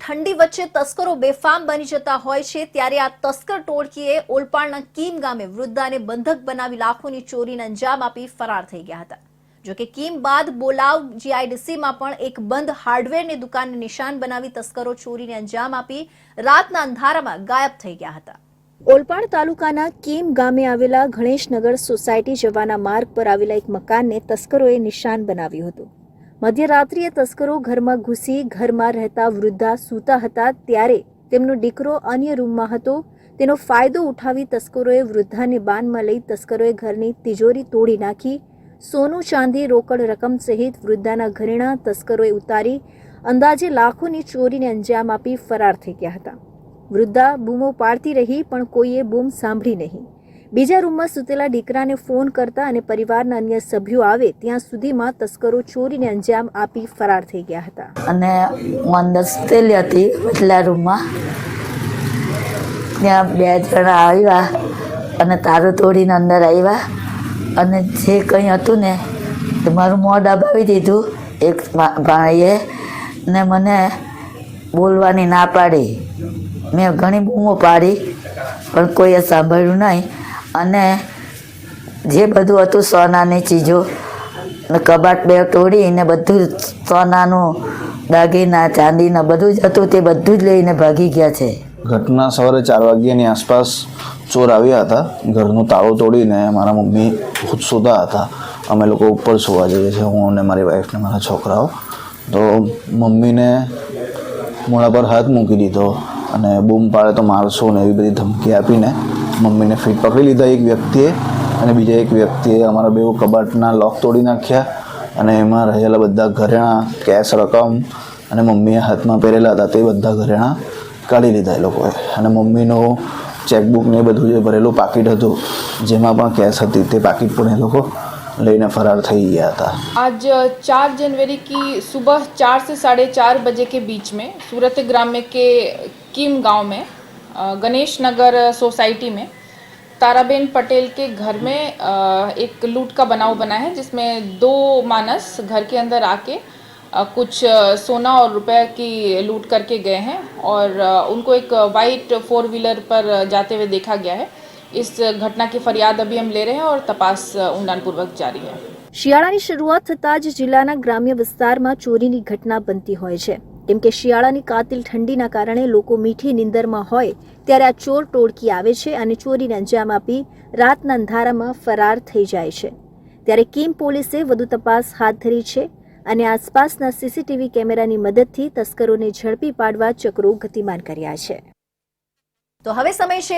ઠંડી વચ્ચે તસ્કરો બેફામ બની જતા હોય છે ત્યારે આ તસ્કર ટોળકીએ ઓલપાડના કીમ ગામે વૃદ્ધાને બંધક બનાવી લાખોની ચોરીને અંજામ આપી ફરાર થઈ ગયા હતા। જો કે કીમ બાદ બોલાવ જીઆઈડીસીમાં પણ એક બંધ હાર્ડવેરની દુકાનને નિશાન બનાવી તસ્કરો ચોરીને અંજામ આપી રાતના અંધારામાં ગાયબ થઈ ગયા હતા। ઓલપાડ તાલુકાના કીમ ગામે આવેલા ગણેશનગર સોસાયટી જવાના માર્ગ પર આવેલા એક મકાનને તસ્કરોએ નિશાન બનાવ્યું હતું। મધ્યરાત્રિએ તસ્કરો ઘરમાં ઘૂસી ઘરમાં રહેતા વૃદ્ધા સૂતા હતા ત્યારે તેમનો દીકરો અન્ય રૂમમાં હતો। તેનો ફાયદો ઉઠાવી તસ્કરોએ વૃદ્ધાને બાનમાં લઈ તસ્કરોએ ઘરની તિજોરી તોડી નાખી સોનું ચાંદી રોકડ રકમ સહિત વૃદ્ધાના ઘરેણાં તસ્કરોએ ઉતારી અંદાજે લાખોની ચોરીને અંજામ આપી ફરાર થઈ ગયા હતા। વૃદ્ધા બૂમો પાડતી રહી પણ કોઈએ બૂમ સાંભળી નહીં। બીજા રૂમમાં સૂતેલા દીકરાને ફોન કરતા અને પરિવારના અન્ય સભ્યો આવે ત્યાં સુધીમાં તસ્કરો ચોરીને અંજામ આપી ફરાર થઈ ગયા હતા। અને હું અંદર સૂતેલી હતી એટલા રૂમમાં, ત્યાં બે જણા આવ્યા અને તારું તોડીને અંદર આવ્યા અને જે કંઈ હતું ને તો મારું મોં દબાવી દીધું એક ભાઈએ ને મને બોલવાની ના પાડી। મેં ઘણી બૂમો પાડી પણ કોઈએ સાંભળ્યું નહીં અને જે બધું હતું સોનાની ચીજો કબાટ બે તોડીને બધું સોનાનું દાગીના ચાંદીના બધું જ હતું તે બધું જ લઈને ભાગી ગયા છે। ઘટના સવારે 4 વાગ્યાની આસપાસ ચોર આવ્યા હતા। ઘરનું તાળું તોડીને મારા મમ્મી ખુદ સૂતા હતા। અમે લોકો ઉપર સુવા જઈએ છીએ, હું અને મારી વાઈફ ને મારા છોકરાઓ। તો મમ્મીને મોઢા પર હાથ મૂકી દીધો અને બૂમ પાડે તો મારશો ને એવી બધી ધમકી આપીને મમ્મીને ફીટ પકડી લીધા એક વ્યક્તિએ અને બીજા એક વ્યક્તિએ અમારા બેઉ કબાટના લોક તોડી નાખ્યા અને એમાં રહેલા બધા ઘરેણાં કેશ રકમ અને મમ્મીએ હાથમાં પહેરેલા હતા તે બધા ઘરેણાં કાઢી લીધા એ લોકોએ અને મમ્મીનું ચેકબુક ને બધું જે ભરેલું પાકીટ હતું જેમાં પણ કેશ હતી તે પાકીટ પણ એ લોકો लेने फरार થઈ ગયા હતા। आज 4 जनवरी की सुबह 4 से 4:30 बजे के बीच में सूरत ग्राम्य के कीम गांव में गणेश नगर सोसाइटी में ताराबेन पटेल के घर में एक लूट का बनाव बना है, जिसमें 2 मानस घर के अंदर आके कुछ सोना और रुपए की लूट करके गए हैं और उनको एक वाइट 4 व्हीलर पर जाते हुए देखा गया है। इस घटना की फरियाद अभी हम ले रहे हैं और तपास ઊંડાણપૂર્વક જારી है। શિયાળાની શરૂઆત થતાં જ જિલ્લાના ગ્રામ્ય વિસ્તારમાં ચોરીની ઘટના બનતી હોય છે, કેમ કે શિયાળાની કાતિલ ઠંડીના કારણે લોકો મીઠી નીંદરમાં હોય ત્યારે આ ચોર ટોળકી આવે છે અને ચોરીને અંજામ આપી રાતના અંધારામાં ફરાર થઈ જાય છે। ત્યારે કીમ પોલીસે વધુ તપાસ હાથ ધરી છે અને આસપાસના સીસીટીવી કેમેરાની મદદથી તસ્કરોને ઝડપી પાડવા ચક્રો ગતિમાન કર્યા છે। તો હવે સમય છે